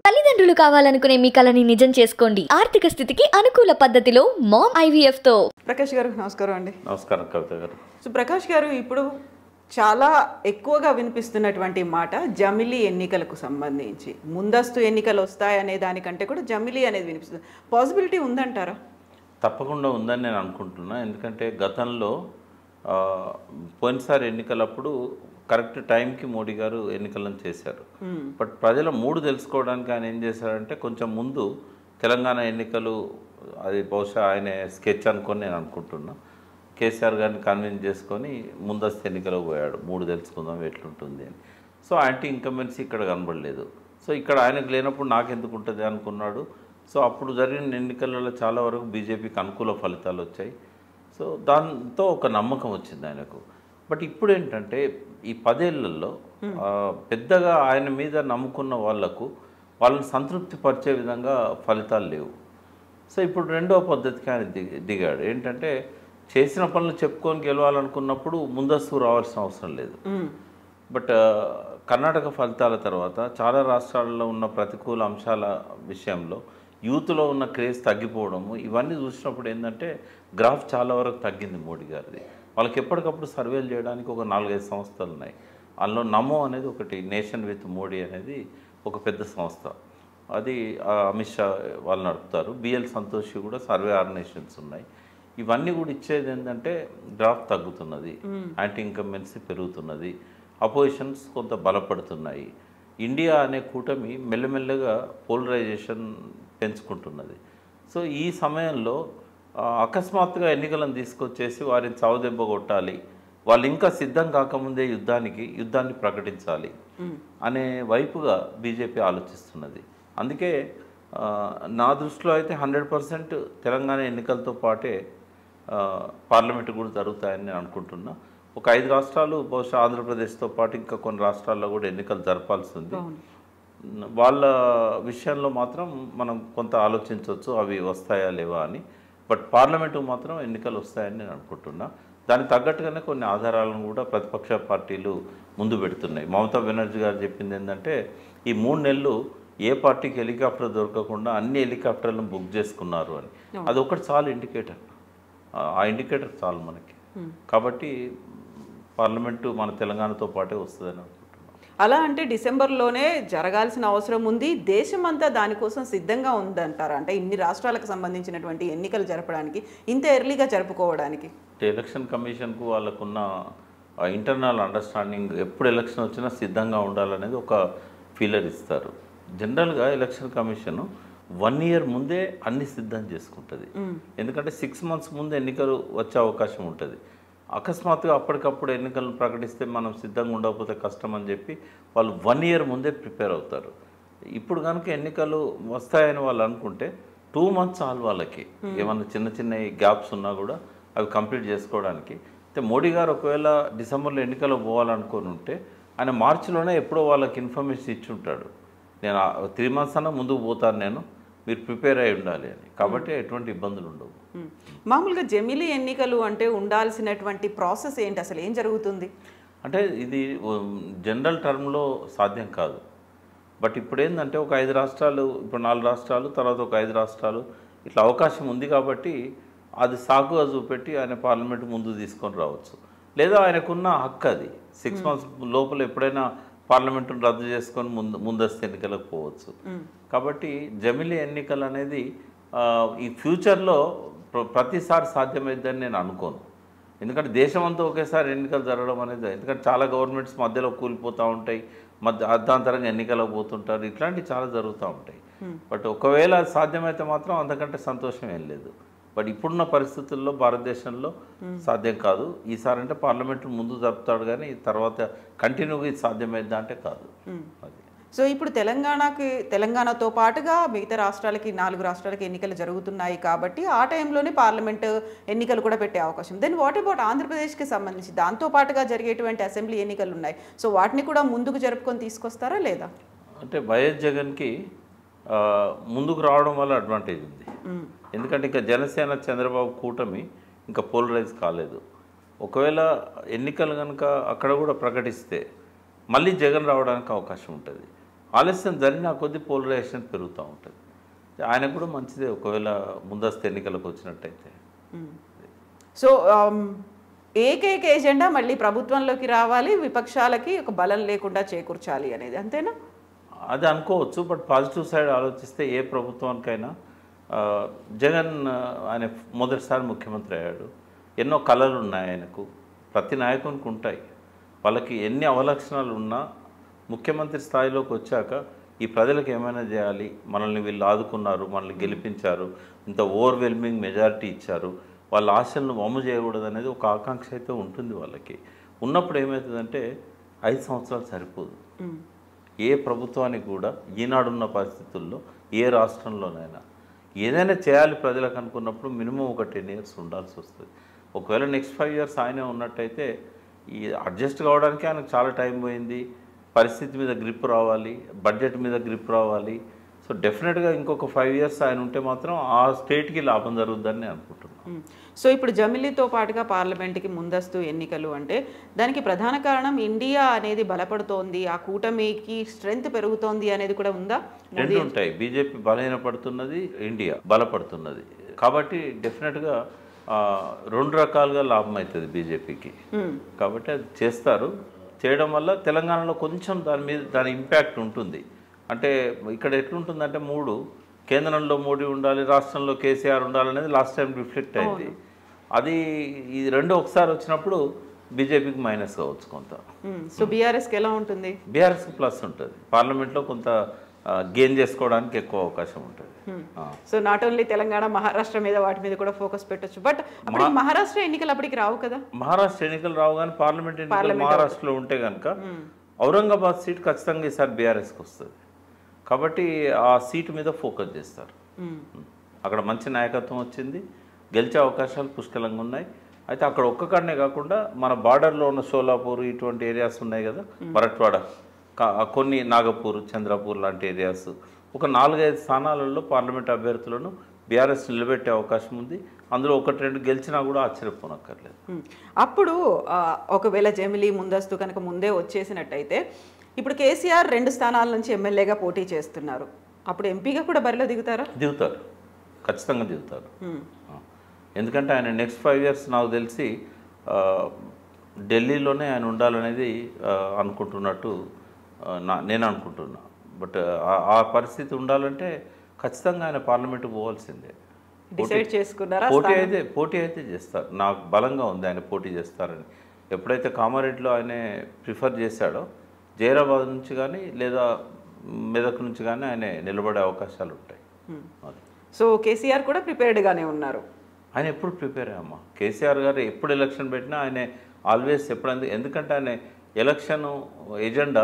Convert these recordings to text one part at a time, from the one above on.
తల్లిదండ్రులు కావాలనుకునే మీ కలని నిజం చేసుకోండి. ఆర్థిక స్థితికి అనుకూల పద్ధతిలో మామ్ ఐవీఎఫ్ తో. ప్రకాష్ గారు నమస్కారం అండి. నమస్కారం కవిత గారు. సో ప్రకాష్ గారు, ఇప్పుడు చాలా ఎక్కువగా వినిపిస్తున్నటువంటి మాట జమిలీ ఎన్నికలకు సంబంధించి ముందస్తు ఎన్నికలు వస్తాయనే దానికంటే కూడా జమిలీ అనేది వినిపిస్తుంది. పాసిబిలిటీ ఉందంటారా? తప్పకుండా ఉందని నేను అనుకుంటున్నా. ఎందుకంటే గతంలో పోయినసారి ఎన్నికలప్పుడు కరెక్ట్ టైంకి మోడీ గారు ఎన్నికలను చేశారు. బట్ ప్రజల మూడు తెలుసుకోవడానికి ఆయన ఏం చేశారంటే కొంచెం ముందు తెలంగాణ ఎన్నికలు, అది బహుశా ఆయన స్కెచ్ అనుకొని నేను అనుకుంటున్నా, కేసీఆర్ గారిని కన్విన్స్ చేసుకొని ముందస్తు ఎన్నికలకు పోయాడు. మూడు తెలుసుకుందాం ఎట్లుంటుంది అని. సో యాంటీ ఇన్కంబెన్సీ ఇక్కడ కనబడలేదు. సో ఇక్కడ ఆయనకు లేనప్పుడు నాకెందుకు ఉంటుంది అనుకున్నాడు. సో అప్పుడు జరిగిన ఎన్నికలలో చాలా వరకు బీజేపీకి అనుకూల ఫలితాలు వచ్చాయి. సో దాంతో ఒక నమ్మకం వచ్చింది ఆయనకు. బట్ ఇప్పుడు ఏంటంటే ఈ 10 ఏళ్లలో పెద్దగా ఆయన మీద నమ్ముకున్న వాళ్ళని సంతృప్తి పరిచే విధంగా ఫలితాలు లేవు. సో ఇప్పుడు రెండవ పద్ధతికి ఆయన దిగాడు. ఏంటంటే చేసిన పనులు చెప్పుకొని గెలవాలనుకున్నప్పుడు ముందస్తు రావాల్సిన అవసరం లేదు. బట్ కర్ణాటక ఫలితాల తర్వాత చాలా రాష్ట్రాల్లో ఉన్న ప్రతికూల అంశాల విషయంలో యూత్లో ఉన్న క్రేజ్ తగ్గిపోవడము, ఇవన్నీ చూసినప్పుడు ఏంటంటే గ్రాఫ్ చాలా వరకు తగ్గింది మోడీ గారిది. వాళ్ళకి ఎప్పటికప్పుడు సర్వేలు చేయడానికి ఒక 4-5 సంస్థలు ఉన్నాయి. అందులో నమో అనేది ఒకటి, నేషన్ విత్ మోడీ అనేది ఒక పెద్ద సంస్థ, అది అమిత్ షా వాళ్ళు నడుపుతారు. బిఎల్ సంతోషి కూడా సర్వే ఆర్గనైజేషన్స్ ఉన్నాయి. ఇవన్నీ కూడా ఇచ్చేది ఏంటంటే గ్రాఫ్ తగ్గుతున్నది, యాంటీ ఇన్కంబెన్సీ పెరుగుతున్నది, అపోజిషన్స్ కొంత బలపడుతున్నాయి. ఇండియా అనే కూటమి మెల్లమెల్లగా పోలరైజేషన్ పెంచుకుంటున్నది. సో ఈ సమయంలో అకస్మాత్తుగా ఎన్నికలను తీసుకొచ్చేసి వారిని చావుదెబ్బ కొట్టాలి, వాళ్ళు ఇంకా సిద్ధం కాకముందే యుద్ధాన్ని ప్రకటించాలి అనే వైపుగా బీజేపీ ఆలోచిస్తున్నది. అందుకే నా దృష్టిలో అయితే 100% తెలంగాణ ఎన్నికలతో పాటే పార్లమెంటు కూడా జరుగుతాయని నేను అనుకుంటున్నా. ఒక 5 రాష్ట్రాలు, బహుశా ఆంధ్రప్రదేశ్తో పాటు ఇంకా కొన్ని రాష్ట్రాల్లో కూడా ఎన్నికలు జరపాల్సి ఉంది. వాళ్ళ విషయంలో మాత్రం మనం కొంత ఆలోచించవచ్చు అవి వస్తాయా లేవా అని. బట్ పార్లమెంటు మాత్రం ఎన్నికలు వస్తాయని నేను అనుకుంటున్నా. దానికి తగ్గట్టుగానే కొన్ని ఆధారాలను కూడా ప్రతిపక్ష పార్టీలు ముందు పెడుతున్నాయి. మమతా బెనర్జీ గారు చెప్పింది ఏంటంటే ఈ 3 నెలలు ఏ పార్టీకి హెలికాప్టర్ దొరకకుండా అన్ని హెలికాప్టర్లను బుక్ చేసుకున్నారు అని. అది ఒకటి చాలు ఇండికేటర్, ఆ ఇండికేటర్ చాలు మనకి. కాబట్టి పార్లమెంటు మన తెలంగాణతో పాటే వస్తుందని అనుకుంటున్నాం. అలా అంటే డిసెంబర్లోనే జరగాల్సిన అవసరం ఉంది, దేశమంతా దానికోసం సిద్ధంగా ఉందంటారా? అంటే ఇన్ని రాష్ట్రాలకు సంబంధించినటువంటి ఎన్నికలు జరపడానికి ఇంత ఎర్లీగా జరుపుకోవడానికి ఎలక్షన్ కమిషన్కు వాళ్ళకున్న ఇంటర్నల్ అండర్స్టాండింగ్, ఎప్పుడు ఎలక్షన్ వచ్చినా సిద్ధంగా ఉండాలనేది ఒక ఫీలర్ ఇస్తారు. జనరల్గా ఎలక్షన్ కమిషన్ 1 year ముందే అన్ని సిద్ధం చేసుకుంటుంది. ఎందుకంటే 6 months ముందు ఎన్నికలు వచ్చే అవకాశం ఉంటుంది. అకస్మాత్తుగా అప్పటికప్పుడు ఎన్నికలను ప్రకటిస్తే మనం సిద్ధంగా ఉండకపోతే కష్టం అని చెప్పి వాళ్ళు 1 year ముందే ప్రిపేర్ అవుతారు. ఇప్పుడు కనుక ఎన్నికలు వస్తాయని వాళ్ళు అనుకుంటే 2 months చాలు వాళ్ళకి, ఏమన్నా చిన్న చిన్న గ్యాప్స్ ఉన్నా కూడా అవి కంప్లీట్ చేసుకోవడానికి. అయితే మోడీ గారు ఒకవేళ డిసెంబర్లో ఎన్నికలు పోవాలనుకొని ఉంటే ఆయన మార్చిలోనే ఎప్పుడో వాళ్ళకి ఇన్ఫర్మేషన్ ఇచ్చి ఉంటాడు, నేను 3 months అన్నా ముందుకు పోతాను, నేను మీరు ప్రిపేర్ అయి ఉండాలి అని. కాబట్టి ఎటువంటి ఇబ్బందులు ఉండవు. మామూలుగా జమిలీ ఎన్నికలు అంటే ఉండాల్సినటువంటి ప్రాసెస్ ఏంటి, అసలు ఏం జరుగుతుంది? అంటే ఇది జనరల్ టర్మ్లో సాధ్యం కాదు. బట్ ఇప్పుడు ఏంటంటే ఒక 5 రాష్ట్రాలు, ఇప్పుడు 4 రాష్ట్రాలు, తర్వాత ఒక 5 రాష్ట్రాలు, ఇట్లా అవకాశం ఉంది. కాబట్టి అది సాకుగా చూపెట్టి ఆయన పార్లమెంట్ ముందు తీసుకొని రావచ్చు. లేదా ఆయనకున్న హక్కు అది 6 months లోపల ఎప్పుడైనా పార్లమెంటును రద్దు చేసుకొని ముందస్తు ఎన్నికలకు పోవచ్చు. కాబట్టి జమిలీ ఎన్నికలు అనేది ఈ ఫ్యూచర్లో ప్రతిసారి సాధ్యమైందని నేను అనుకోను. ఎందుకంటే దేశమంతా ఒకేసారి ఎన్నికలు జరగడం అనేది, ఎందుకంటే చాలా గవర్నమెంట్స్ మధ్యలో కూలిపోతూ ఉంటాయి, అర్ధాంతరంగా ఎన్నికలకు పోతుంటారు, ఇట్లాంటివి చాలా జరుగుతూ ఉంటాయి. బట్ ఒకవేళ సాధ్యమైతే మాత్రం అంతకంటే సంతోషం ఏం లేదు. బట్ ఇప్పుడున్న పరిస్థితుల్లో భారతదేశంలో సాధ్యం కాదు. ఈసారి అంటే పార్లమెంట్ ముందు జరుపుతాడు, కానీ తర్వాత కంటిన్యూగా ఇది సాధ్యమైందా అంటే కాదు. అది సో ఇప్పుడు తెలంగాణతో పాటుగా మిగతా రాష్ట్రాలకి 4 రాష్ట్రాలకి ఎన్నికలు జరుగుతున్నాయి కాబట్టి ఆ టైంలోనే పార్లమెంట్ ఎన్నికలు కూడా పెట్టే అవకాశం. దెన్ వాట్ అబౌట్ ఆంధ్రప్రదేశ్కి సంబంధించి దాంతో పాటుగా జరిగేటువంటి అసెంబ్లీ ఎన్నికలు ఉన్నాయి, సో వాటిని కూడా ముందుకు జరుపుకొని తీసుకొస్తారా లేదా? అంటే వైఎస్ జగన్కి ముందుకు రావడం వల్ల అడ్వాంటేజ్ ఉంది. ఎందుకంటే ఇంకా జనసేన చంద్రబాబు కూటమి ఇంకా పోలరైజ్ కాలేదు. ఒకవేళ ఎన్నికలు కనుక అక్కడ కూడా ప్రకటిస్తే మళ్ళీ జగన్ రావడానికి అవకాశం ఉంటుంది. ఆలస్యం జరిగిన కొద్ది పోలరైజేషన్ పెరుగుతూ ఉంటుంది. ఆయనకు కూడా మంచిదే ఒకవేళ ముందస్తు ఎన్నికలకు వచ్చినట్టయితే. సో ఏకైక ఎజెండా మళ్ళీ ప్రభుత్వంలోకి రావాలి, విపక్షాలకి ఒక బలం లేకుండా చేకూర్చాలి అనేది, అంతేనా? అది అనుకోవచ్చు. బట్ పాజిటివ్ సైడ్ ఆలోచిస్తే ఏ ప్రభుత్వానికైనా జగన్ ఆయన మొదటిసారి ముఖ్యమంత్రి అయ్యాడు. ఎన్నో కళలు ఉన్నాయి ఆయనకు, ప్రతి నాయకునికి ఉంటాయి. వాళ్ళకి ఎన్ని అవలక్షణాలు ఉన్నా ముఖ్యమంత్రి స్థాయిలోకి వచ్చాక ఈ ప్రజలకు ఏమైనా చేయాలి, మనల్ని వీళ్ళు ఆదుకున్నారు, మనల్ని గెలిపించారు, ఇంత ఓవర్వెల్మింగ్ మెజారిటీ ఇచ్చారు, వాళ్ళ ఆశలను వమ్ము చేయకూడదు అనేది ఒక ఆకాంక్ష అయితే ఉంటుంది వాళ్ళకి. ఉన్నప్పుడు ఏమవుతుందంటే 5 సంవత్సరాలు సరిపోదు. ఏ ప్రభుత్వానికి కూడా ఈనాడున్న పరిస్థితుల్లో ఏ రాష్ట్రంలోనైనా ఏదైనా చేయాలి ప్రజలకు అనుకున్నప్పుడు మినిమం ఒక 10 years ఉండాల్సి వస్తుంది. ఒకవేళ నెక్స్ట్ 5 years ఆయనే ఉన్నట్టయితే ఈ అడ్జస్ట్ కావడానికి ఆయనకు చాలా టైం పోయింది. పరిస్థితి మీద గ్రిప్ రావాలి, బడ్జెట్ మీద గ్రిప్ రావాలి. సో డెఫినెట్గా ఇంకొక 5 years ఆయన ఉంటే మాత్రం ఆ స్టేట్కి లాభం జరుగుతుందని నేను అనుకుంటున్నాను. సో ఇప్పుడు జమిలీతో పాటుగా పార్లమెంట్కి ముందస్తు ఎన్నికలు అంటే దానికి ప్రధాన కారణం ఇండియా అనేది బలపడుతోంది, ఆ కూటమికి స్ట్రెంగ్త్ పెరుగుతోంది అనేది కూడా ఉందా? రెండు ఉంటాయి. బీజేపీ బలహీనపడుతున్నది, ఇండియా బలపడుతున్నది. కాబట్టి డెఫినెట్గా 2 రకాలుగా లాభం అవుతుంది బీజేపీకి. కాబట్టి అది చేస్తారు. చేయడం వల్ల తెలంగాణలో కొంచెం దాని ఇంపాక్ట్ ఉంటుంది. అంటే ఇక్కడ ఎట్లుంటుందంటే 3 కేంద్రంలో మోడీ ఉండాలి, రాష్ట్రంలో కేసీఆర్ ఉండాలనేది లాస్ట్ టైం రిఫ్లెక్ట్ అయింది. అది ఈ 2 ఒకసారి వచ్చినప్పుడు బీజేపీకి మైనస్ కావచ్చు కొంత. సో బీఆర్ఎస్కి ఎలా ఉంటుంది? బీఆర్ఎస్కి ప్లస్ ఉంటుంది. పార్లమెంట్లో కొంత గెయిన్ చేసుకోవడానికి ఎక్కువ అవకాశం ఉంటుంది. So not only Telangana, Maharashtra మీద వాటి మీద కూడా ఫోకస్ పెట్టొచ్చు. బట్ మహారాష్ట్ర ఎన్నికలు అప్పటికి రావు కదా? మహారాష్ట్ర ఎన్నికలు రావు, కానీ పార్లమెంట్ ఎన్నికలు మహారాష్ట్రలో ఉంటే కనుక ఔరంగాబాద్ సీట్ ఖచ్చితంగా ఈసారి బీఆర్ఎస్కి వస్తుంది. కాబట్టి ఆ సీటు మీద ఫోకస్ చేస్తారు. అక్కడ మంచి నాయకత్వం వచ్చింది, గెలిచే అవకాశాలు పుష్కలంగా ఉన్నాయి. అయితే అక్కడ ఒక్కకాడనే కాకుండా మన బార్డర్లో ఉన్న షోలాపూర్ ఇటువంటి ఏరియాస్ ఉన్నాయి కదా, మరట్వాడ, కొన్ని నాగపూర్, చంద్రపూర్ లాంటి ఏరియాస్, ఒక 4-5 స్థానాలలో పార్లమెంట్ అభ్యర్థులను బీఆర్ఎస్ నిలబెట్టే అవకాశం ఉంది. అందులో 1-2 గెలిచినా కూడా ఆశ్చర్యపోనక్కర్లేదు. అప్పుడు ఒకవేళ జమిలీ ముందస్తు కనుక ముందే వచ్చేసినట్టయితే, ఇప్పుడు కేసీఆర్ 2 స్థానాల నుంచి ఎమ్మెల్యేగా పోటీ చేస్తున్నారు, అప్పుడు ఎంపీగా కూడా బరిలో దిగుతారా? దిగుతారు, ఖచ్చితంగా దిగుతారు. ఎందుకంటే ఆయన నెక్స్ట్ 5 years నాకు తెలిసి ఢిల్లీలోనే ఆయన ఉండాలనేది అనుకుంటున్నట్టు నేను అనుకుంటున్నా. బట్ ఆ పరిస్థితి ఉండాలంటే ఖచ్చితంగా ఆయన పార్లమెంట్కి పోవాల్సిందే. డిసైడ్ చేసుకున్నారా? పోటీ అయితే చేస్తారు, నాకు బలంగా ఉంది ఆయన పోటీ చేస్తారని. ఎప్పుడైతే కామారెడ్డిలో ఆయన ప్రిఫర్ చేశాడో జైరాబాద్ నుంచి కానీ లేదా మెదక్ నుంచి కానీ ఆయన నిలబడే అవకాశాలు ఉంటాయి. సో కేసీఆర్ కూడా ప్రిపేర్డ్గానే ఉన్నారు. ఆయన ఎప్పుడు ప్రిపేర్ అయ్యమ్మా. కేసీఆర్ గారు ఎప్పుడు ఎలక్షన్ పెట్టినా ఆయన ఆల్వేస్ ఎందుకంటే ఆయన ఎలక్షన్ ఎజెండా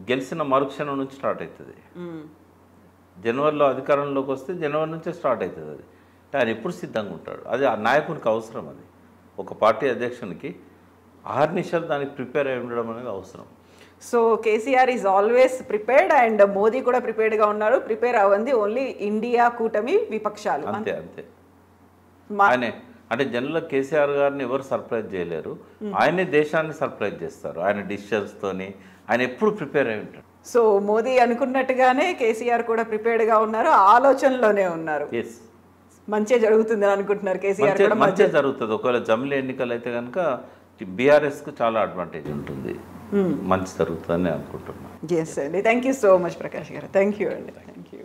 గెలిచిన మరుక్షణం నుంచి స్టార్ట్ అవుతుంది. జనవరిలో అధికారంలోకి వస్తే జనవరి నుంచే స్టార్ట్ అవుతుంది. అది ఆయన ఎప్పుడు సిద్ధంగా ఉంటాడు. అది ఆ నాయకునికి అవసరం. అది ఒక పార్టీ అధ్యక్షునికి అహర్నిశలు దానికి ప్రిపేర్ అయి ఉండడం అనేది అవసరం. So KCR is always prepared and Modi కూడా ప్రిపేర్డ్గా ఉన్నారు. ప్రిపేర్ అవ్వంది ఓన్లీ ఇండియా కూటమి విపక్షాలు. అంతే ఆయనే అంటే జనరల్గా కేసీఆర్ గారిని ఎవరు సర్ప్రైజ్ చేయలేరు, ఆయనే దేశాన్ని సర్ప్రైజ్ చేస్తారు ఆయన డిసిషన్స్తోని. ఆయన ఎప్పుడు ప్రిపేర్ అయి ఉంటాడు. సో మోదీ అనుకున్నట్టుగానే కేసీఆర్ కూడా ప్రిపేర్డ్గా ఉన్నారు, ఆలోచనలోనే ఉన్నారు. మంచి జరుగుతుందని అనుకుంటున్నారు కేసీఆర్ కూడా? మంచి జరుగుతుంది. ఒకవేళ జమిలీ ఎన్నికలు అయితే కనుక బీఆర్ఎస్కు చాలా అడ్వాంటేజ్ ఉంటుంది, మంచి జరుగుతుందని అనుకుంటున్నాను. ఎస్ అండి, thank you so much Prakash గారు. థ్యాంక్ యూ అండి. Thank you.